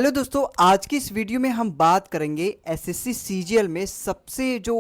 Hello दोस्तों, आज की इस वीडियो में हम बात करेंगे एसएससी सीजीएल में सबसे जो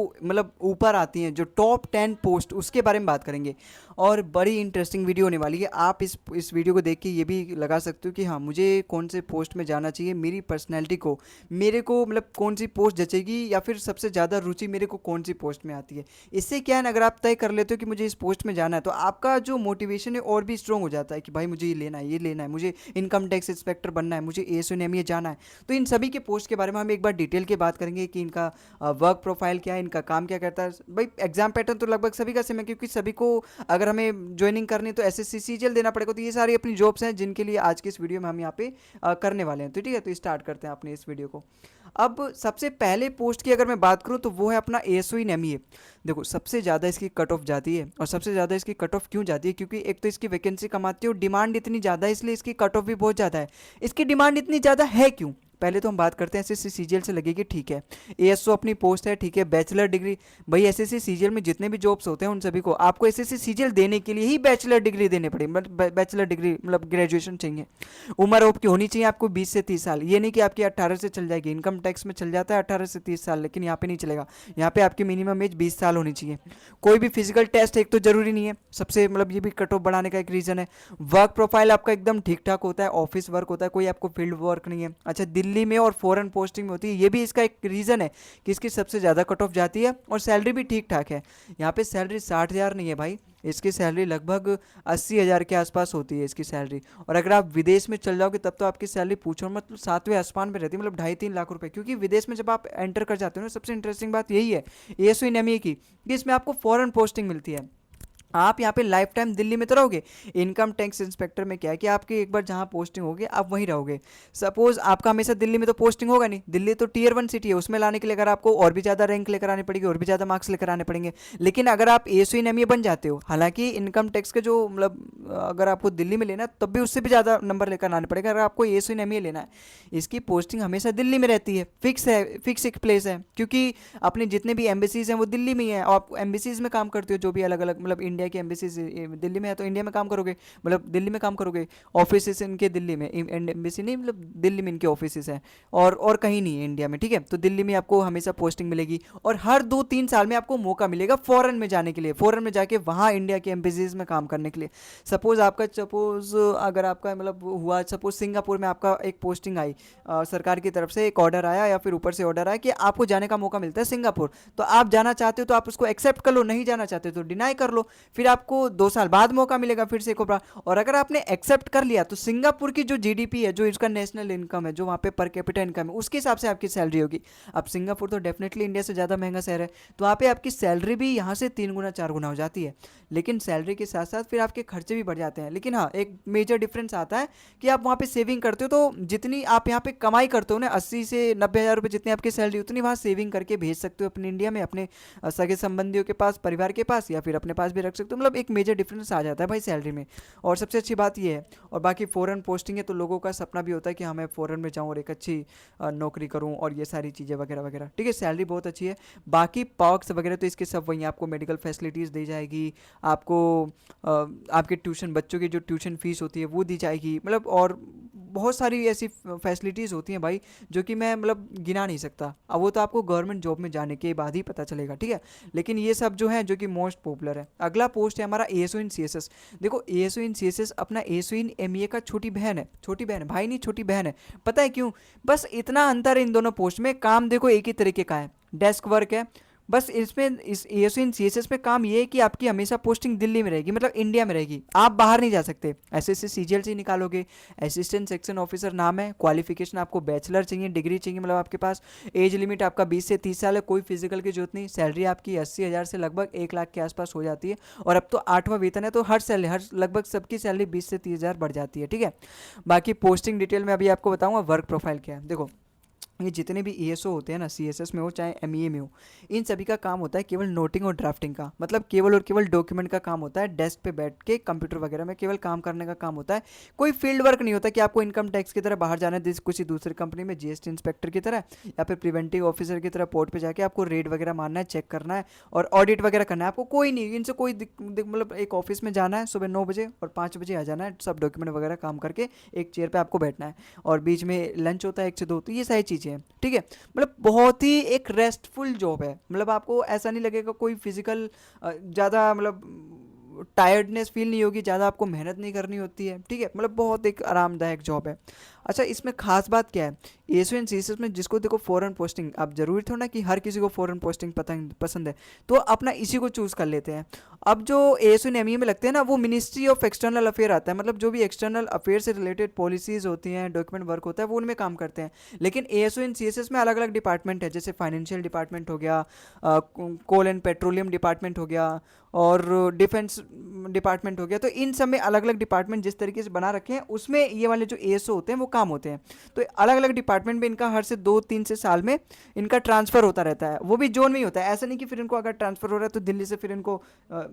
ऊपर आती हैं जो टॉप 10 पोस्ट उसके बारे में बात करेंगे। और बड़ी इंटरेस्टिंग वीडियो होने वाली है। आप इस वीडियो को देख के ये भी लगा सकते हो कि हाँ, मुझे कौन से पोस्ट में जाना चाहिए, मेरी पर्सनैलिटी को, मेरे को कौन सी पोस्ट जचेगी या फिर सबसे ज़्यादा रुचि मेरे को कौन सी पोस्ट में आती है। इससे क्या है ना, अगर आप तय कर लेते हो कि मुझे इस पोस्ट में जाना है तो आपका जो मोटिवेशन है और भी स्ट्रॉन्ग हो जाता है कि भाई मुझे ये लेना है, ये लेना है, मुझे इनकम टैक्स इंस्पेक्टर बनना है, मुझे एएसओ जाना है। तो इन सभी के पोस्ट के बारे में हम एक बार डिटेल के बात करेंगे कि इनका वर्क प्रोफाइल क्या है, इनका काम क्या करता है। भाई एग्जाम पैटर्न तो लगभग सभी का सेम है, क्योंकि सभी को अगर हमें ज्वाइनिंग करनी है तो एसएससी सीजीएल देना पड़ेगा। तो ये सारी अपनी जॉब्स हैं जिनके लिए आज की इस वीडियो में हम यहाँ पे करने वाले हैं। तो ठीक है, तो स्टार्ट करते हैं अपने इस वीडियो को। अब सबसे पहले पोस्ट की अगर मैं बात करूं तो वो है अपना एएसओ इन एमईए। देखो, सबसे ज़्यादा इसकी कट ऑफ जाती है। और सबसे ज़्यादा इसकी कट ऑफ क्यों जाती है? क्योंकि एक तो इसकी वैकेंसी कम आती है और डिमांड इतनी ज़्यादा है, इसलिए इसकी कट ऑफ भी बहुत ज़्यादा है। इसकी डिमांड इतनी ज़्यादा है क्यों? पहले तो हम बात करते हैं एसएससी सीजीएल से लगेगी, ठीक है। एएसओ अपनी पोस्ट है, ठीक है, बैचलर डिग्री। भाई एसएससी सीजीएल में जितने भी जॉब्स होते हैं उन सभी को आपको एसएससी सीजीएल देने के लिए ही बैचलर डिग्री देने पड़ेगी, बैचलर डिग्री ग्रेजुएशन चाहिए। उम्र आपकी होनी चाहिए आपको 20 से 30 साल। ये नहीं कि आपकी 18 से चल जाएगी। इनकम टैक्स में चल जाता है 18 से 30 साल, लेकिन यहाँ पे नहीं चलेगा। यहाँ पे आपकी मिनिमम एज 20 साल होनी चाहिए। कोई भी फिजिकल टेस्ट एक तो जरूरी नहीं है, सबसे ये भी कट ऑफ बढ़ाने का एक रीजन है। वर्क प्रोफाइल आपका एकदम ठीक ठाक होता है, ऑफिस वर्क होता है, कोई आपको फील्ड वर्क नहीं है। अच्छा, दिल्ली में और फॉरेन पोस्टिंग में होती है, ये भी इसका एक रीजन है कि इसकी सबसे ज़्यादा कट ऑफ जाती है। और सैलरी भी ठीक ठाक है। यहाँ पे सैलरी 60,000 नहीं है भाई, इसकी सैलरी लगभग 80,000 के आसपास होती है इसकी सैलरी। और अगर आप विदेश में चल जाओगे तब तो आपकी सैलरी पूछो सातवें आसमान पे रहती है, 2.5-3 लाख रुपए। क्योंकि विदेश में जब आप एंटर कर जाते हो ना, सबसे इंटरेस्टिंग बात यही है एएसओ इन एमईए की, कि इसमें आपको फॉरेन पोस्टिंग मिलती है। आप यहाँ पे लाइफ टाइम दिल्ली में तो रहोगे। इनकम टैक्स इंस्पेक्टर में क्या है कि आपकी एक बार जहाँ पोस्टिंग होगी आप वहीं रहोगे। सपोज आपका हमेशा दिल्ली में तो पोस्टिंग होगा नहीं, दिल्ली तो टियर 1 सिटी है, उसमें लाने के लिए अगर आपको और भी ज़्यादा रैंक लेकर आनी पड़ेगी, और भी ज़्यादा मार्क्स लेकर आने पड़ेंगे। लेकिन अगर आप एएसओ इन एमईए बन जाते हो, हालांकि इनकम टैक्स के जो अगर आपको दिल्ली में लेना है तब भी उससे भी ज़्यादा नंबर लेकर आने पड़ेगा। अगर आपको एएसओ इन एमईए लेना है, इसकी पोस्टिंग हमेशा दिल्ली में रहती है, फिक्स है, फिक्स एक प्लेस है। क्योंकि अपने जितने भी एम्बेसीज हैं वो दिल्ली में ही है। और आप एम्बेसीज में काम करते हो, जो भी अलग अलग इंडिया की एम्बेसीज दिल्ली में है तो इंडिया में काम करोगे, दिल्ली में काम करोगे। ऑफिस इनके दिल्ली में, एम्बेसी नहीं, दिल्ली में इनके ऑफिस हैं। और कहीं नहीं है इंडिया में, ठीक है। तो दिल्ली में आपको हमेशा पोस्टिंग मिलेगी। और हर 2-3 साल में आपको मौका मिलेगा फॉरेन में जाने के लिए, फॉरेन में जाके वहाँ इंडिया के एम्बेसीज में काम करने के लिए। सपोज अगर आपका हुआ, सपोज सिंगापुर में आपका एक पोस्टिंग आई, सरकार की तरफ से एक ऑर्डर आया या फिर ऊपर से ऑर्डर आया कि आपको जाने का मौका मिलता है सिंगापुर। तो आप जाना चाहते हो तो आप उसको एक्सेप्ट कर लो, नहीं जाना चाहते हो तो डिनाई कर लो। फिर आपको 2 साल बाद मौका मिलेगा फिर से एक बार। और अगर आपने एक्सेप्ट कर लिया तो सिंगापुर की जो जीडीपी है, जो इसका नेशनल इनकम है, जो वहाँ पे पर कैपिटा इनकम है, उसके हिसाब से आपकी सैलरी होगी। अब सिंगापुर तो डेफिनेटली इंडिया से ज़्यादा महंगा शहर है, तो वहाँ पे आपकी सैलरी भी यहाँ से 3 गुना 4 गुना हो जाती है। लेकिन सैलरी के साथ साथ फिर आपके खर्चे भी बढ़ जाते हैं। लेकिन हाँ, एक मेजर डिफरेंस आता है कि आप वहाँ पे सेविंग करते हो, तो जितनी आप यहाँ पे कमाई करते हो ना, 80 से 90 हज़ार रुपये जितनी आपकी सैलरी, उतनी वहाँ सेविंग करके भेज सकते हो अपने इंडिया में, अपने सगे संबंधियों के पास, परिवार के पास, या फिर अपने पास भी रख सकते हो। एक मेजर डिफरेंस आ जाता है भाई सैलरी में। और सबसे अच्छी बात ये है। और बाकी फॉरेन पोस्टिंग है तो लोगों का सपना भी होता है कि हाँ, मैं फॉरेन में जाऊँ और एक अच्छी नौकरी करूँ और ये सारी चीज़ें वगैरह वगैरह, ठीक है। सैलरी बहुत अच्छी है। बाकी पर्क्स वगैरह तो इसके सब वहीं, आपको मेडिकल फैसिलिटीज़ दी जाएगी, आपको आपके ट्यूशन, बच्चों की जो ट्यूशन फीस होती है वो दी जाएगी, और बहुत सारी ऐसी फैसिलिटीज़ होती हैं भाई, जो कि मैं गिना नहीं सकता। अब वो तो आपको गवर्नमेंट जॉब में जाने के बाद ही पता चलेगा, ठीक है। लेकिन ये सब जो है, जो कि मोस्ट पॉपुलर है। अगला पोस्ट है हमारा एएसओ इन सीएसएस। देखो, एएसओ इन सीएसएस अपना एएसओ इन एमईए का छोटी बहन है, छोटी बहन है भाई, नहीं छोटी बहन है। पता है क्यों? बस इतना अंतर है इन दोनों पोस्ट में, काम देखो एक ही तरीके का है, डेस्क वर्क है। बस इसमें, इस एएसओ इन सीएसएस में काम ये है कि आपकी हमेशा पोस्टिंग दिल्ली में रहेगी, इंडिया में रहेगी, आप बाहर नहीं जा सकते। एसएससी सीजीएल से निकालोगे। असिस्टेंट सेक्शन ऑफिसर नाम है। क्वालिफिकेशन आपको बैचलर चाहिए, डिग्री चाहिए, आपके पास एज लिमिट आपका 20 से 30 साल है। कोई फिजिकल की जरूरत नहीं। सैलरी आपकी 80,000 से लगभग 1 लाख के आसपास हो जाती है। और अब तो 8वां वेतन है, तो हर लगभग सबकी सैलरी 20 से 30 हज़ार बढ़ जाती है, ठीक है। बाकी पोस्टिंग डिटेल में अभी आपको बताऊंगा। वर्क प्रोफाइल क्या है, देखो ये जितने भी ईएसओ होते हैं ना, सीएसएस में हो चाहे एमईए में हो, इन सभी का काम होता है केवल नोटिंग और ड्राफ्टिंग का, मतलब केवल और केवल डॉक्यूमेंट का काम होता है। डेस्क पे बैठ के कंप्यूटर वगैरह में केवल काम करने का काम होता है। कोई फील्ड वर्क नहीं होता कि आपको इनकम टैक्स की तरह बाहर जाना है किसी दूसरी कंपनी में जीएसटी इंस्पेक्टर की तरह, या फिर प्रिवेंटिव ऑफिसर की तरह पोर्ट पर जाके आपको रेड वगैरह मारना है, चेक करना है और ऑडिट वगैरह करना है। आपको कोई नहीं, इनसे कोई मतलब एक ऑफिस में जाना है सुबह 9 बजे और 5 बजे आ जाना है, सब डॉक्यूमेंट वगैरह काम करके एक चेयर पर आपको बैठना है, और बीच में लंच होता है 1 से 2। तो ये सारी चीज़ें हैं, ठीक है। मतलब बहुत ही एक रेस्टफुल जॉब है, मतलब आपको ऐसा नहीं लगेगा कोई फिजिकल ज़्यादा मतलब टायर्डनेस फील नहीं होगी, ज़्यादा आपको मेहनत नहीं करनी होती है, ठीक है। मतलब बहुत एक आरामदायक जॉब है। अच्छा, इसमें खास बात क्या है, एसओ एंड सीएसएस में जिसको देखो फॉरेन पोस्टिंग, अब जरूरी थोड़ा ना कि हर किसी को फॉरेन पोस्टिंग पसंद है, तो अपना इसी को चूज़ कर लेते हैं। अब जो एसओ एंड एमईए में लगते हैं ना, वो मिनिस्ट्री ऑफ एक्सटर्नल अफेयर आता है, मतलब जो भी एक्सटर्नल अफेयर से रिलेटेड पॉलिसीज़ होती हैं, डॉक्यूमेंट वर्क होता है, वो उनमें काम करते हैं। लेकिन एएसओ एंड सीएसएस में अलग अलग डिपार्टमेंट है, जैसे फाइनेंशियल डिपार्टमेंट हो गया, कोल एंड पेट्रोलियम डिपार्टमेंट हो गया, और डिफेंस डिपार्टमेंट हो गया। तो इन सब में अलग अलग डिपार्टमेंट जिस तरीके से बना रखे हैं, उसमें ये वाले जो एएसओ होते हैं वो काम होते हैं। तो अलग अलग डिपार्टमेंट में इनका हर से 2-3 से साल में इनका ट्रांसफ़र होता रहता है, वो भी जोन में ही होता है। ऐसा नहीं कि फिर इनको अगर ट्रांसफ़र हो रहा है तो दिल्ली से फिर इनको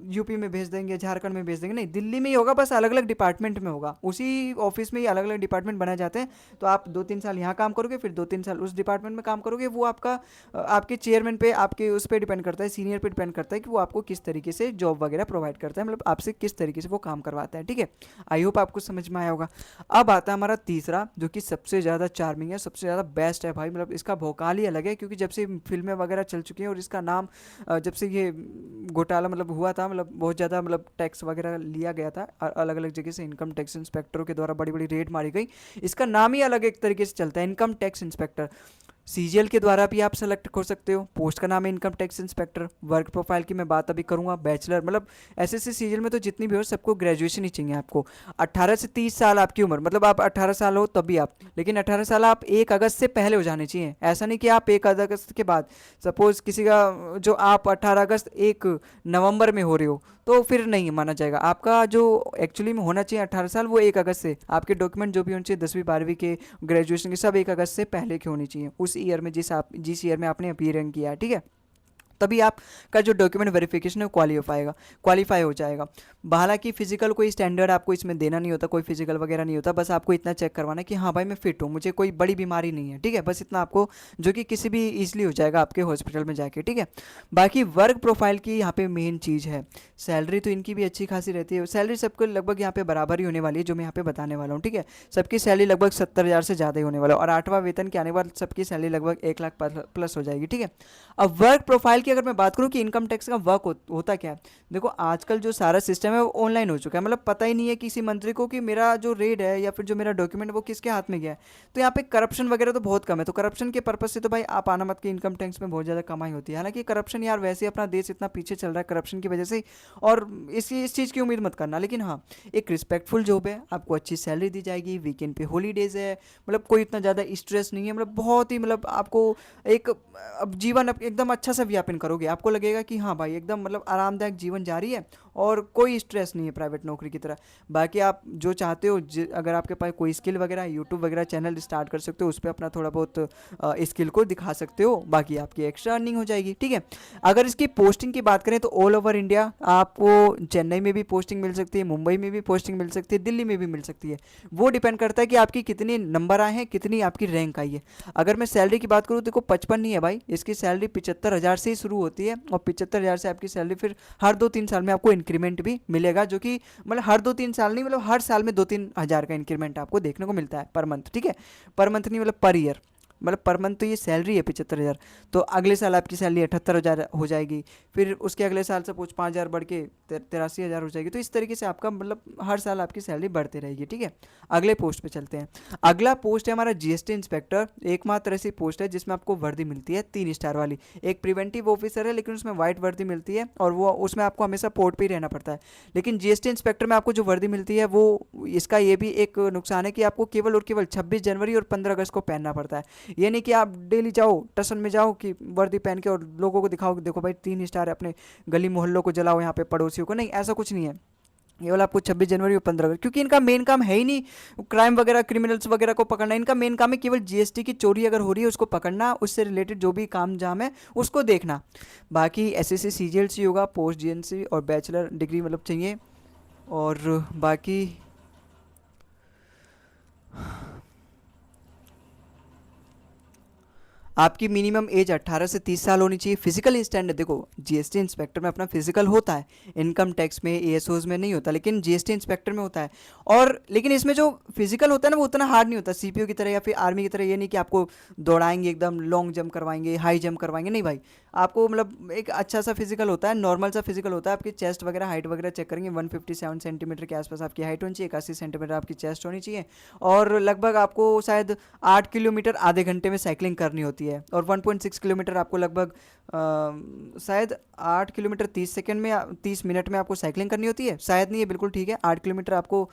यूपी में भेज देंगे, झारखंड में भेज देंगे, नहीं, दिल्ली में ही होगा, बस अलग अलग डिपार्टमेंट में होगा, उसी ऑफिस में ही अलग अलग डिपार्टमेंट बनाए जाते हैं। तो आप 2-3 साल यहाँ काम करोगे, फिर 2-3 साल उस डिपार्टमेंट में काम करोगे। वो आपका आपके चेयरमैन पे, आपके उस पर डिपेंड करता है, सीनियर पे डिपेंड करता है कि वो आपको किस तरीके से जॉब वगैरह प्रोवाइड करता है, मतलब आपसे किस तरीके से वो काम करवाता है, ठीक है। आई होप आपको समझ में आया होगा। अब आता है हमारा तीसरा, जो कि सबसे ज़्यादा चार्मिंग है, सबसे ज़्यादा बेस्ट है भाई, मतलब इसका भौकाल ही अलग है, क्योंकि जब से फिल्में वगैरह चल चुकी हैं और इसका नाम जब से ये घोटाला मतलब हुआ था, मतलब बहुत ज़्यादा मतलब टैक्स वगैरह लिया गया था अलग अलग जगह से, इनकम टैक्स इंस्पेक्टरों के द्वारा बड़ी बड़ी रेड मारी गई, इसका नाम ही अलग एक तरीके से चलता है, इनकम टैक्स इंस्पेक्टर। सीजीएल के द्वारा भी आप सेलेक्ट कर सकते हो, पोस्ट का नाम है income tax inspector. Work profile की मैं बात अभी करूंगा, बैचलर, मतलब एसएससी सीजीएल में तो जितनी भी हो सबको ग्रेजुएशन ही चाहिए आपको। 18 से 30 साल आपकी उम्र, मतलब आप 18 साल हो तभी आप, लेकिन 18 साल आप 1 अगस्त से पहले हो जाने चाहिए, ऐसा नहीं कि आप 1 अगस्त के बाद। सपोज किसी का जो आप 18 अगस्त 1 नवंबर में हो रहे हो, तो फिर नहीं माना जाएगा। आपका जो एक्चुअली में होना चाहिए 18 साल, वो 1 अगस्त से, आपके डॉक्यूमेंट जो भी होने चाहिए 10वीं 12वीं के, ग्रेजुएशन के, सब 1 अगस्त से पहले के होनी चाहिए, उस ईयर में जिस ईयर में आपने अपीयरिंग किया है, ठीक है। तभी आपका जो डॉक्यूमेंट वेरिफिकेशन है क्वालिफाई हो जाएगा। हालांकि फिजिकल कोई स्टैंडर्ड आपको इसमें देना नहीं होता, कोई फिजिकल वगैरह नहीं होता, बस आपको इतना चेक करवाना है कि हाँ भाई मैं फिट हूँ, मुझे कोई बड़ी बीमारी नहीं है, ठीक है, बस इतना आपको, जो कि किसी भी ईजिली हो जाएगा आपके हॉस्पिटल में जाके, ठीक है। बाकी वर्क प्रोफाइल की यहाँ पे मेन चीज़ है सैलरी, तो इनकी भी अच्छी खासी रहती है। सैलरी सबको लगभग यहाँ पे बराबर ही होने वाली है, जो मैं यहाँ पे बताने वाला हूँ, ठीक है। सबकी सैलरी लगभग 70,000 से ज़्यादा ही होने वाला है, और 8वां वेतन के आने के बाद सबकी सैलरी लगभग 1 लाख प्लस हो जाएगी, ठीक है। अब वर्क प्रोफाइल की अगर मैं बात करूं कि इनकम टैक्स का वर्क होता क्या है, देखो आजकल जो सारा सिस्टम है वो ऑनलाइन हो चुका है, मतलब पता ही नहीं है किसी मंत्री को कि मेरा जो रेड है या फिर जो मेरा डॉक्यूमेंट वो किसके हाथ में गया है। तो यहाँ पे करप्शन वगैरह तो बहुत कम है, तो करप्शन के पर्पज से तो भाई आप आना मत, कि इनकम टैक्स में बहुत ज़्यादा कमाई होती है। हालांकि करप्शन यार वैसे ही अपना देश इतना पीछे चल रहा है करप्शन की वजह से, और इस चीज़ की उम्मीद मत करना। लेकिन हाँ, एक रिस्पेक्टफुल जॉब है, आपको अच्छी सैलरी दी जाएगी, वीकेंड पे हॉलीडेज है, मतलब कोई इतना ज़्यादा स्ट्रेस नहीं है, मतलब बहुत ही, मतलब आपको एक अब जीवन एकदम अच्छा सा व्यापन करोगे, आपको लगेगा कि हाँ भाई एकदम मतलब आरामदायक जीवन जारी है और कोई स्ट्रेस नहीं है प्राइवेट नौकरी की तरह। बाकी आप जो चाहते हो, अगर आपके पास कोई स्किल वगैरह, यूट्यूब वगैरह चैनल स्टार्ट कर सकते हो, उस पर अपना थोड़ा बहुत स्किल को दिखा सकते हो, बाकी आपकी एक्स्ट्रा अर्निंग हो जाएगी, ठीक है। अगर इसकी पोस्टिंग की बात करें तो ऑल ओवर इंडिया आपको चेन्नई में भी पोस्टिंग मिल सकती है, मुंबई में भी पोस्टिंग मिल सकती है, दिल्ली में भी मिल सकती है। वो डिपेंड करता है कि आपकी कितने नंबर आए हैं, कितनी आपकी रैंक आई है। अगर मैं सैलरी की बात करूँ, देखो 55 नहीं है भाई, इसकी सैलरी 75,000 से ही शुरू होती है, और 75,000 से आपकी सैलरी फिर हर 2-3 साल में आपको इंक्रीमेंट भी मिलेगा, जो कि मतलब हर 2-3 साल नहीं, मतलब हर साल में 2-3 हज़ार का इंक्रीमेंट आपको देखने को मिलता है पर मंथ, ठीक है। पर मंथ नहीं, मतलब पर ईयर, मतलब पर मंथ तो ये सैलरी है 75,000, तो अगले साल आपकी सैलरी 78,000 हो जाएगी, फिर उसके अगले साल से कुछ 5,000 बढ़ के 83,000 हो जाएगी। तो इस तरीके से आपका मतलब हर साल आपकी सैलरी बढ़ती रहेगी, ठीक है। अगले पोस्ट पे चलते हैं। अगला पोस्ट है हमारा जीएसटी इंस्पेक्टर, एकमात्र ऐसी पोस्ट है जिसमें आपको वर्दी मिलती है 3 स्टार वाली। एक प्रिवेंटिव ऑफिसर है, लेकिन उसमें व्हाइट वर्दी मिलती है, और वो उसमें आपको हमेशा पोर्ट पर ही रहना पड़ता है। लेकिन जीएसटी इंस्पेक्टर में आपको जो वर्दी मिलती है, वो इसका ये भी एक नुकसान है कि आपको केवल और केवल 26 जनवरी और 15 अगस्त को पहनना पड़ता है। ये नहीं कि आप डेली जाओ टसन में जाओ कि वर्दी पहन के और लोगों को दिखाओ कि देखो भाई 3 स्टार है, अपने गली मोहल्लों को जलाओ, यहाँ पे पड़ोसियों को, नहीं, ऐसा कुछ नहीं है। ये वाला आपको 26 जनवरी और 15 अगस्त, क्योंकि इनका मेन काम है ही नहीं क्राइम वगैरह क्रिमिनल्स वगैरह को पकड़ना। इनका मेन काम है केवल जीएसटी की चोरी अगर हो रही है उसको पकड़ना, उससे रिलेटेड जो भी काम जाम है उसको देखना। बाकी एसएससी सीजीएल चाहिए होगा, पोस्ट जीएनसी और बैचलर डिग्री मतलब चाहिए। और बाकी आपकी मिनिमम एज 18 से 30 साल होनी चाहिए। फिजिकल स्टैंडर्ड देखो, जीएसटी इंस्पेक्टर में अपना फिजिकल होता है, इनकम टैक्स में एएसओज में नहीं होता, लेकिन जीएसटी इंस्पेक्टर में होता है। और लेकिन इसमें जो फिजिकल होता है ना वो उतना हार्ड नहीं होता सीपीओ की तरह या फिर आर्मी की तरह। ये नहीं कि आपको दौड़ाएंगे एकदम लॉन्ग जंप करवाएंगे, हाई जंप करवाएंगे, नहीं भाई। आपको मतलब एक अच्छा सा फिजिकल होता है, नॉर्मल सा फिजिकल होता है। आपकी चेस्ट वगैरह हाइट वगैरह चेक करेंगे, 157 सेंटीमीटर के आसपास आपकी हाइट होनी चाहिए, 81 सेंटीमीटर आपकी चेस्ट होनी चाहिए। और लगभग आपको शायद 8 किलोमीटर आधे घंटे में साइकिलिंग करनी होती है, और 1.6 किलोमीटर आपको लगभग शायद 8 किलोमीटर 30 सेकंड में 30 मिनट में आपको साइकिलिंग करनी होती है। शायद नहीं है, बिल्कुल ठीक है, 8 किलोमीटर आपको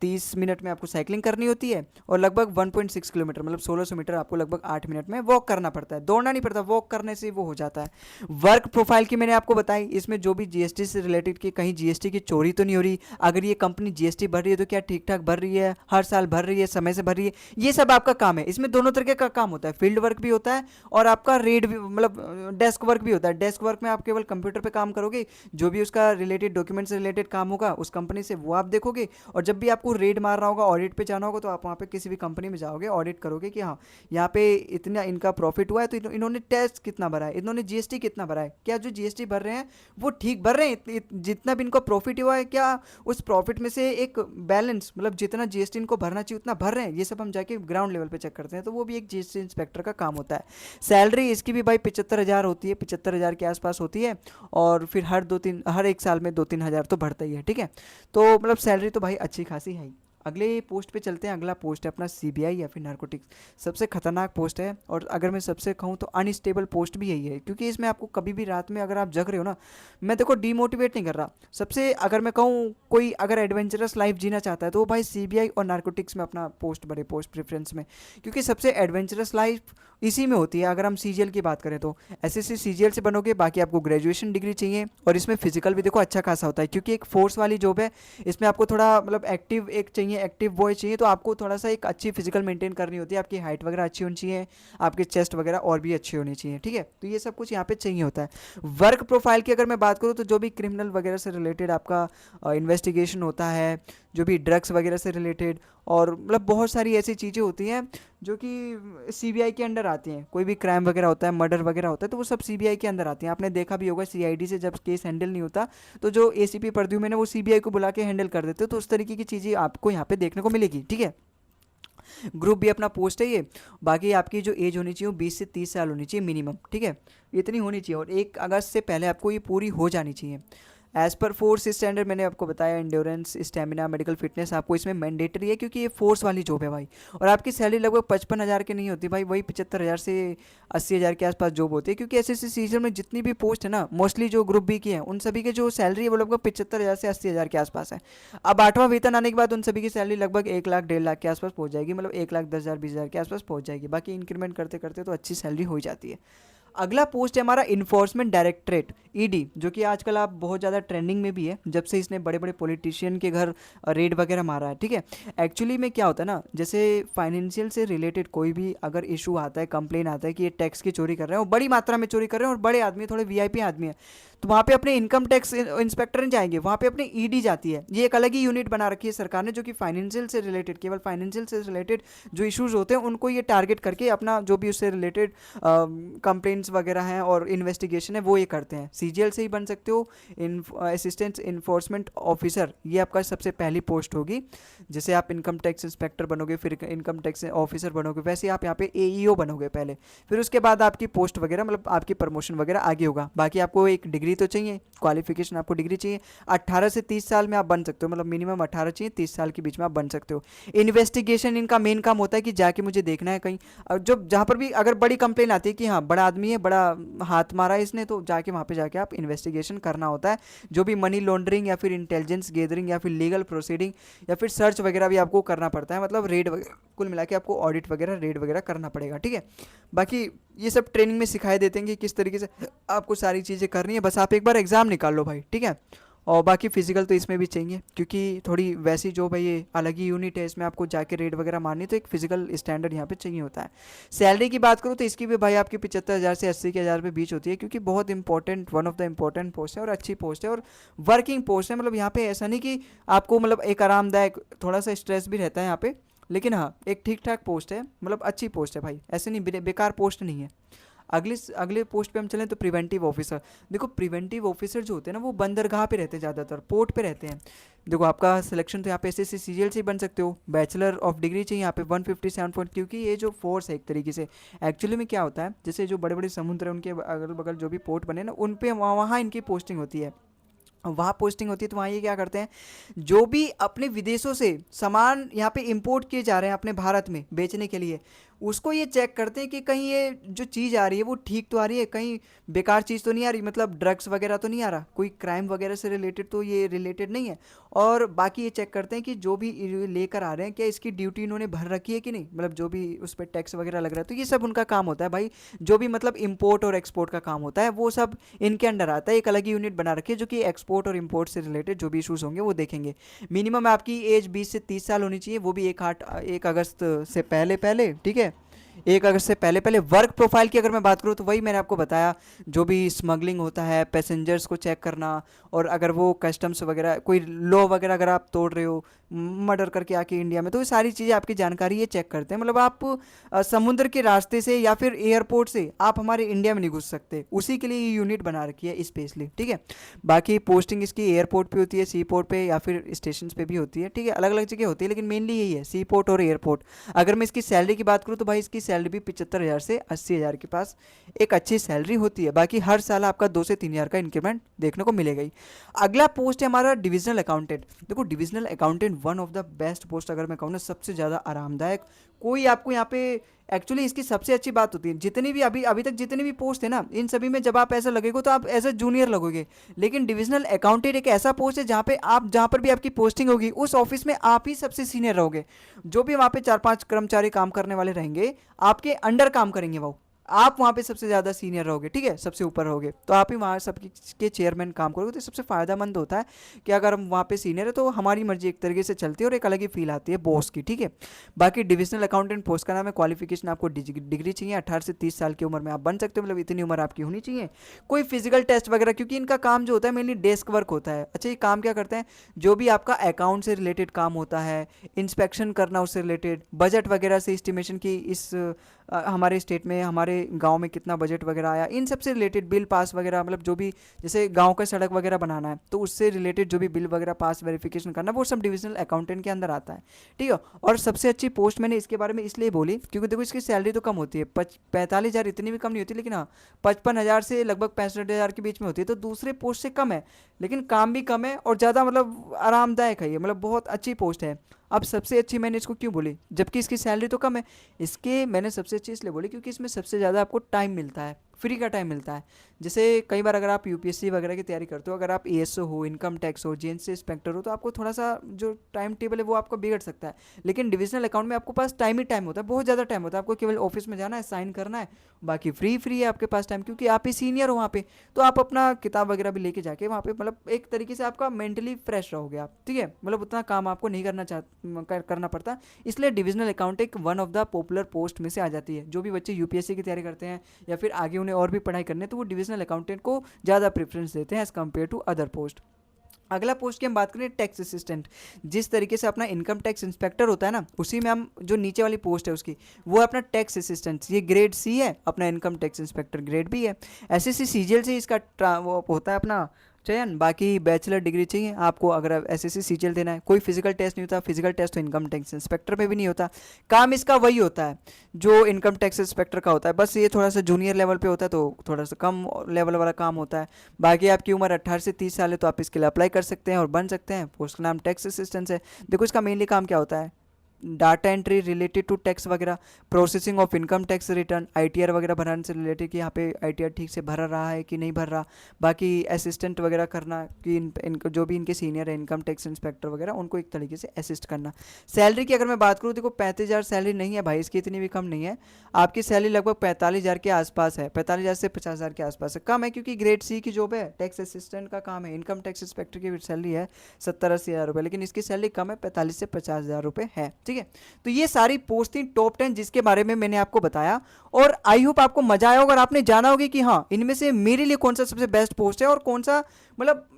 30 मिनट में आपको साइकिलिंग करनी होती है। और लगभग 1.6 किलोमीटर मतलब 1600 मीटर आपको लगभग 8 मिनट में वॉक करना पड़ता है। दौड़ना नहीं पड़ता, वॉक करने से वो हो जाता है। वर्क प्रोफाइल की मैंने आपको बताई, इसमें जो भी जीएसटी से रिलेटेड की कहीं जीएसटी की चोरी तो नहीं हो रही, अगर ये कंपनी जीएसटी भर रही है तो क्या ठीक ठाक भर रही है, हर साल भर रही है, समय से भर रही है, ये सब आपका काम है। इसमें दोनों तरीके का काम होता है, फील्ड वर्क भी होता है और आपका रेड भी मतलब डेस्क वर्क भी होता है। डेस्क वर्क में आप केवल कंप्यूटर पे काम करोगे, जो भी उसका रिलेटेड डॉक्यूमेंट से रिलेटेड काम होगा उस कंपनी से वो आप देखोगे। और जब भी आपको रेड मारना होगा, ऑडिट पे जाना होगा, तो आप वहाँ पे किसी भी कंपनी में जाओगे, ऑडिट करोगे कि हाँ यहाँ पे इतना इनका प्रॉफिट हुआ है, तो इन्होंने टैक्स कितना भरा है, इन्होंने जीएसटी कितना भरा है, क्या जो जीएसटी भर रहे हैं वो ठीक भर रहे हैं, जितना भी इनको प्रॉफिट हुआ है क्या उस प्रॉफिट में से एक बैलेंस मतलब जितना जीएसटी इनको भरना चाहिए उतना भर रहे हैं। ये सब हम जाके ग्राउंड लेवल पे चेक करते हैं, तो वो भी एक जीएसटी इंस्पेक्टर का काम होता है। सैलरी इसकी भी भाई 75,000 होती है, 75,000 के आसपास होती है। और फिर हर एक साल में 2-3 हज़ार तो बढ़ता ही है, ठीक है। तो मतलब सैलरी तो भाई अच्छी खासी है ही। अगले पोस्ट पे चलते हैं। अगला पोस्ट है अपना सीबीआई या फिर नारकोटिक्स। सबसे खतरनाक पोस्ट है, और अगर मैं सबसे कहूँ तो अनस्टेबल पोस्ट भी यही है, क्योंकि इसमें आपको कभी भी रात में अगर आप जग रहे हो ना, मैं देखो डीमोटिवेट नहीं कर रहा, सबसे अगर मैं कहूँ कोई अगर एडवेंचरस लाइफ जीना चाहता है तो वो भाई सीबीआई और नारकोटिक्स में अपना पोस्ट बड़े पोस्ट प्रेफरेंस में, क्योंकि सबसे एडवेंचरस लाइफ इसी में होती है। अगर हम सीजीएल की बात करें तो एसएससी सीजीएल से बनोगे, बाकी आपको ग्रेजुएशन डिग्री चाहिए, और इसमें फिजिकल भी देखो अच्छा खासा होता है, क्योंकि एक फोर्स वाली जॉब है। इसमें आपको थोड़ा मतलब एक्टिव एक चाहिए, एक्टिव बॉय चाहिए, तो आपको थोड़ा सा एक अच्छी फिजिकल मेंटेन करनी होती है, आपकी हाइट वगैरह अच्छी होनी चाहिए, आपकी चेस्ट वगैरह और भी अच्छी होनी चाहिए, ठीक है। तो ये सब कुछ यहाँ पे चाहिए होता है। वर्क प्रोफाइल की अगर मैं बात करूँ तो जो भी क्रिमिनल वगैरह से रिलेटेड आपका इन्वेस्टिगेशन होता है, जो भी ड्रग्स वगैरह से रिलेटेड, और मतलब बहुत सारी ऐसी चीज़ें होती हैं जो कि सीबीआई के अंडर आती हैं। कोई भी क्राइम वगैरह होता है, मर्डर वगैरह होता है, तो वो सब सीबीआई के अंदर आती हैं। आपने देखा भी होगा सीआईडी से जब केस हैंडल नहीं होता तो जो एसीपी प्रद्युम्न है वो सीबीआई को बुला के हैंडल कर देते हो। तो उस तरीके की चीज़ें आपको यहाँ पे देखने को मिलेगी, ठीक है। ग्रुप भी अपना पोस्ट है ये। बाकी आपकी जो एज होनी चाहिए वो 20 से 30 साल होनी चाहिए मिनिमम, ठीक है, इतनी होनी चाहिए, और 1 अगस्त से पहले आपको ये पूरी हो जानी चाहिए। एज पर फोर्स स्टैंडर्ड मैंने आपको बताया, इंड्योरेंस, स्टेमिना, मेडिकल फिटनेस आपको इसमें मैंडेटरी है, क्योंकि ये फोर्स वाली जॉब है भाई। और आपकी सैलरी लगभग 55,000 की नहीं होती भाई, वही 75,000 से 80,000 के आसपास जॉब होती है, क्योंकि एसएससी सीजन में जितनी भी पोस्ट है ना, मोस्टली जो ग्रुप बी की है उन सभी के जो सैलरी है वो लगभग 75,000 से 80,000 के आसपास है। अब 8वां वेतन आने के बाद उन सभी की सैलरी लगभग 1 लाख 1.5 लाख के आसपास पहुंच जाएगी, मतलब 1,10,000 20,000 के आसपास पहुंच जाएगी। बाकी इंक्रीमेंट करते करते तो अच्छी सैलरी हो ही जाती है। अगला पोस्ट है हमारा इन्फोर्समेंट डायरेक्टरेट, ईडी, जो कि आजकल आप बहुत ज़्यादा ट्रेंडिंग में भी है, जब से इसने बड़े बड़े पॉलिटिशियन के घर रेड वगैरह मारा है, ठीक है। एक्चुअली में क्या होता है ना, जैसे फाइनेंशियल से रिलेटेड कोई भी अगर इशू आता है, कंप्लेन आता है कि ये टैक्स की चोरी कर रहे हैं, और बड़ी मात्रा में चोरी कर रहे हैं, और बड़े आदमी थोड़े वीआईपी आदमी है, तो वहाँ पे अपने इनकम टैक्स इंस्पेक्टर नहीं जाएंगे, वहाँ पे अपनी ईडी जाती है। ये एक अलग ही यूनिट बना रखी है सरकार ने, जो कि फाइनेंशियल से रिलेटेड, केवल फाइनेंशियल से रिलेटेड जो इश्यूज होते हैं उनको ये टारगेट करके अपना जो भी उससे रिलेटेड कंप्लेंट्स वगैरह हैं और इन्वेस्टिगेशन है वो ये करते हैं। सीजीएल से ही बन सकते हो, असिस्टेंट इन्फोर्समेंट ऑफिसर, ये आपका सबसे पहली पोस्ट होगी। जैसे आप इनकम टैक्स इंस्पेक्टर बनोगे, फिर इनकम टैक्स ऑफिसर बनोगे, वैसे आप यहाँ पे एईओ बनोगे पहले, फिर उसके बाद आपकी पोस्ट वगैरह मतलब आपकी प्रमोशन वगैरह आगे होगा। बाकी आपको एक डिग्री तो चाहिए, क्वालिफिकेशन आपको डिग्री चाहिए। 18 से 30 साल में आप बन सकते हो, मतलब मिनिमम 18 चाहिए, 30 साल के बीच में आप बन सकते हो। इन्वेस्टिगेशन इनका मेन काम होता है कि जाके मुझे देखना है कहीं, जो जहाँ पर भी अगर बड़ी कंप्लेन आती है कि हाँ बड़ा आदमी है, बड़ा हाथ मारा है इसने, तो जाके वहाँ पे जाके आप इन्वेस्टिगेशन करना होता है। जो भी मनी लॉन्ड्रिंग या फिर इंटेलिजेंस गैदरिंग या फिर लीगल प्रोसीडिंग या फिर सर्च वगैरह भी आपको करना पड़ता है, मतलब रेड वगैरह, कुल मिला के आपको ऑडिट वगैरह रेड वगैरह करना पड़ेगा, ठीक है। बाकी ये सब ट्रेनिंग में सिखाए देते हैं कि किस तरीके से आपको सारी चीज़ें करनी है, बस आप एक बार एग्ज़ाम निकाल लो भाई, ठीक है। और बाकी फिजिकल तो इसमें भी चाहिए, क्योंकि थोड़ी वैसी जॉब है, ये अलग ही यूनिट है, इसमें आपको जाके रेड वगैरह मारनी, तो एक फिजिकल स्टैंडर्ड यहाँ पे चाहिए होता है। सैलरी की बात करूँ तो इसकी भी भाई आपकी 75,000 से 80,000 के बीच होती है, क्योंकि बहुत important, one of the important post है और अच्छी पोस्ट है और वर्किंग पोस्ट है। मतलब यहाँ पे ऐसा नहीं कि आपको मतलब एक आरामदायक, थोड़ा सा स्ट्रेस भी रहता है यहाँ पे, लेकिन हाँ एक ठीक ठाक पोस्ट है, मतलब अच्छी पोस्ट है भाई, ऐसे नहीं बेकार पोस्ट नहीं है। अगले अगले पोस्ट पे हम चलें तो प्रिवेंटिव ऑफिसर। देखो प्रिवेंटिव ऑफिसर जो होते हैं ना वो बंदरगाह पे रहते हैं, ज़्यादातर पोर्ट पे रहते हैं। देखो आपका सिलेक्शन तो यहाँ पे एसएससी सीजीएल से ही बन सकते हो, बैचलर ऑफ डिग्री चाहिए यहाँ पे 157 पॉइंट, क्योंकि ये जो फोर्स है एक तरीके से, एक्चुअली में क्या होता है, जैसे जो बड़े बड़े समुद्र हैं उनके अगल बगल जो भी पोर्ट बने ना, उन पे वहाँ इनकी पोस्टिंग होती है, वहाँ पोस्टिंग होती है। तो वहाँ ये क्या करते हैं, जो भी अपने विदेशों से सामान यहाँ पे इंपोर्ट किए जा रहे हैं अपने भारत में बेचने के लिए, उसको ये चेक करते हैं कि कहीं ये जो चीज़ आ रही है वो ठीक तो आ रही है, कहीं बेकार चीज़ तो नहीं आ रही, मतलब ड्रग्स वगैरह तो नहीं आ रहा, कोई क्राइम वगैरह से रिलेटेड तो ये रिलेटेड नहीं है। और बाकी ये चेक करते हैं कि जो भी ये लेकर आ रहे हैं क्या इसकी ड्यूटी इन्होंने भर रखी है कि नहीं, मतलब जो भी उस पर टैक्स वगैरह लग रहा है, तो ये सब उनका काम होता है भाई। जो भी मतलब इम्पोर्ट और एक्सपोर्ट का काम होता है वो सब इनके अंडर आता है। एक अलग यूनिट बना रखी है जो कि एक्सपोर्ट और इम्पोर्ट से रिलेटेड जो भी इशूज़ होंगे वो देखेंगे। मिनिमम आपकी एज 20 से 30 साल होनी चाहिए, वो भी 1 अगस्त से पहले पहले, ठीक है, 1 अगस्त से पहले पहले। वर्क प्रोफाइल की अगर मैं बात करूँ तो वही मैंने आपको बताया, जो भी स्मगलिंग होता है, पैसेंजर्स को चेक करना, और अगर वो कस्टम्स वगैरह कोई लॉ वगैरह अगर आप तोड़ रहे हो मर्डर करके आके इंडिया में, तो ये सारी चीज़ें आपकी जानकारी ये चेक करते हैं। मतलब आप समुद्र के रास्ते से या फिर एयरपोर्ट से आप हमारे इंडिया में नहीं घुस सकते, उसी के लिए ये यूनिट बना रखी है स्पेशली, ठीक है। बाकी पोस्टिंग इसकी एयरपोर्ट पे होती है, सी पोर्ट पे या फिर स्टेशन पे भी होती है, ठीक है, अलग अलग जगह होती है, लेकिन मेनली यही है, सी पोर्ट और एयरपोर्ट। अगर मैं इसकी सैलरी की बात करूँ तो भाई इसकी सैलरी भी 75,000 से 80,000 के पास एक अच्छी सैलरी होती है। बाकी हर साल आपका 2 से 3 हज़ार का इंक्रीमेंट देखने को मिलेगा ही। अगला पोस्ट है हमारा डिविजनल अकाउंटेंट। देखो divisional accountant one of the best post, अगर मैं कहूँ ना सबसे ज़्यादा आरामदायक कोई आपको यहाँ पे, एक्चुअली इसकी सबसे अच्छी बात होती है, जितनी भी अभी अभी तक जितनी भी पोस्ट है ना, इन सभी में जब आप ऐसा लगेगा तो आप एज ए जूनियर लगोगे, लेकिन डिविजनल अकाउंटेंट एक ऐसा पोस्ट है जहाँ पे आप, जहाँ पर भी आपकी पोस्टिंग होगी उस ऑफिस में आप ही सबसे सीनियर रहोगे। जो भी वहाँ पे 4-5 कर्मचारी काम करने वाले रहेंगे आपके अंडर काम करेंगे, वो आप वहाँ पे सबसे ज़्यादा सीनियर रहोगे, ठीक है, सबसे ऊपर रहोगे, तो आप ही वहाँ सबके चेयरमैन काम करोगे। तो सबसे फ़ायदेमंद होता है कि अगर हम वहाँ पे सीनियर है तो हमारी मर्जी एक तरीके से चलती है और एक अलग ही फील आती है बॉस की, ठीक है। बाकी डिविजनल अकाउंटेंट पोस्ट का नाम है, क्वालिफिकेशन आपको डिग्री चाहिए, 18 से 30 साल की उम्र में आप बन सकते हो, मतलब इतनी उम्र आपकी होनी चाहिए। कोई फिजिकल टेस्ट वगैरह, क्योंकि इनका काम जो होता है मेनली डेस्क वर्क होता है। अच्छा ये काम क्या करते हैं, जो भी आपका अकाउंट से रिलेटेड काम होता है, इंस्पेक्शन करना उससे रिलेटेड, बजट वगैरह से एस्टिमेशन की, इस हमारे स्टेट में हमारे गांव में कितना बजट वगैरह आया, इन सब से रिलेटेड बिल पास वगैरह, मतलब जो भी जैसे गांव का सड़क वगैरह बनाना है तो उससे रिलेटेड जो भी बिल वगैरह पास वेरिफिकेशन करना, वो सब डिविजनल अकाउंटेंट के अंदर आता है, ठीक है। और सबसे अच्छी पोस्ट मैंने इसके बारे में इसलिए बोली क्योंकि देखो इसकी सैलरी तो कम होती है, 45,000 इतनी भी कम नहीं होती, लेकिन हाँ 55,000 से लगभग 65,000 के बीच में होती है, तो दूसरे पोस्ट से कम है, लेकिन काम भी कम है और ज़्यादा मतलब आरामदायक है ये, मतलब बहुत अच्छी पोस्ट है। अब सबसे अच्छी मैंने इसको क्यों बोली, जबकि इसकी सैलरी तो कम है, इसके मैंने सबसे अच्छी इसलिए बोली क्योंकि इसमें सबसे ज़्यादा आपको टाइम मिलता है, फ्री का टाइम मिलता है। जैसे कई बार अगर आप यूपीएससी वगैरह की तैयारी करते हो, अगर आप एएसओ हो, इनकम टैक्स हो, जीएनसी इंस्पेक्टर हो, तो आपको थोड़ा सा जो टाइम टेबल है वो आपको बिगड़ सकता है, लेकिन डिविजनल अकाउंट में आपको पास टाइम ही टाइम होता है, बहुत ज़्यादा टाइम होता है, आपको केवल ऑफिस में जाना है, साइन करना है, बाकी फ्री है आपके पास टाइम, क्योंकि आप ही सीनियर हो वहाँ पे, तो आप अपना किताब वगैरह भी लेके जाके वहाँ पे, मतलब एक तरीके से आपका मेंटली फ्रेश रहोगे आप, ठीक है, मतलब उतना काम आपको नहीं करना पड़ता। इसलिए डिविजनल अकाउंट एक one of the popular post में से आ जाती है। जो भी बच्चे यूपीएससी की तैयारी करते हैं या फिर आगे उन्हें और भी पढ़ाई करने, तो वो डिविजनल अकाउंटेंट को ज़्यादा प्रेफरेंस देते हैं as compared to other post. अगला पोस्ट की हम बात करें टैक्स असिस्टेंट। जिस तरीके से अपना इनकम टैक्स इंस्पेक्टर होता है ना, उसी में हम जो नीचे वाली पोस्ट है उसकी, वो है अपना टैक्स असिस्टेंट, ये ग्रेड सी है, अपना इनकम टैक्स इंस्पेक्टर ग्रेड भी है। एसएससी सीजीएल से इसका वो होता है अपना चयन। बाकी बैचलर डिग्री चाहिए आपको अगर एसएससी सीजीएल देना है। कोई फिजिकल टेस्ट नहीं होता, फिजिकल टेस्ट तो इनकम टैक्स इंस्पेक्टर में भी नहीं होता। काम इसका वही होता है जो इनकम टैक्स इंस्पेक्टर का होता है, बस ये थोड़ा सा जूनियर लेवल पे होता है, तो थोड़ा सा कम लेवल वाला काम होता है। बाकी आपकी उम्र 18 से 30 साल है तो आप इसके लिए अप्लाई कर सकते हैं और बन सकते हैं। पोस्ट का नाम टैक्स असिस्टेंट है। देखो इसका मेनली काम क्या होता है, data entry related to tax वगैरह, processing of income tax return, ITR वगैरह भरने से रिलेटेड कि यहाँ पे आईटीआर ठीक से भर रहा है कि नहीं भर रहा। बाकी असिस्टेंट वगैरह करना कि इनको जो भी इनके सीनियर है इनकम टैक्स इंस्पेक्टर वगैरह उनको एक तरीके से असिस्ट करना। सैलरी की अगर मैं बात करूँ, देखो 35,000 सैलरी नहीं है भाई, इसकी इतनी भी कम नहीं है। आपकी सैलरी लगभग 45,000 के आसपास है, 45,000 से 50,000 के आसपास है। कम है क्योंकि ग्रेड सी की जॉब है, टैक्स असिस्टेंट का काम है। इनकम टैक्स इंस्पेक्टर की सैलरी है 70-80 हज़ार रुपये, लेकिन इसकी सैलरी कम है, 45 से 50,000 रुपये है। ठीक है, तो ये सारी पोस्ट थी टॉप 10 जिसके बारे में मैंने आपको बताया। और आई होप आपको मजा आया होगा और आपने जाना होगा कि हाँ इनमें से मेरे लिए कौन सा सबसे बेस्ट पोस्ट है और कौन सा मतलब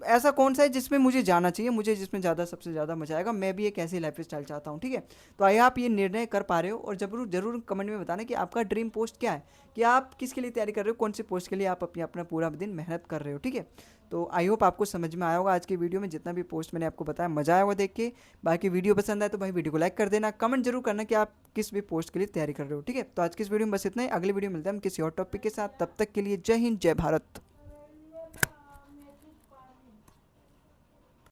ऐसा कौन सा है जिसमें मुझे जाना चाहिए, मुझे जिसमें ज़्यादा सबसे ज़्यादा मजा आएगा, मैं भी एक ऐसी लाइफ स्टाइल चाहता हूँ। ठीक है, तो आइए आप ये निर्णय कर पा रहे हो और जरूर जरूर कमेंट में बताना कि आपका ड्रीम पोस्ट क्या है, कि आप किसके लिए तैयारी कर रहे हो, कौन सी पोस्ट के लिए आप अपना पूरा दिन मेहनत कर रहे हो। ठीक है, तो आई होप आपको समझ में आया होगा आज की वीडियो में जितना भी पोस्ट मैंने आपको बताया, मजा आया होगा देख के। बाकी वीडियो पसंद आए तो भाई वीडियो को लाइक कर देना, कमेंट जरूर करना कि आप किस भी पोस्ट के लिए तैयारी कर रहे हो। ठीक है, तो आज की इस वीडियो में बस इतना ही, अगली वीडियो में मिलते हैं हम किसी और टॉपिक के साथ, तब तक के लिए जय हिंद जय भारत।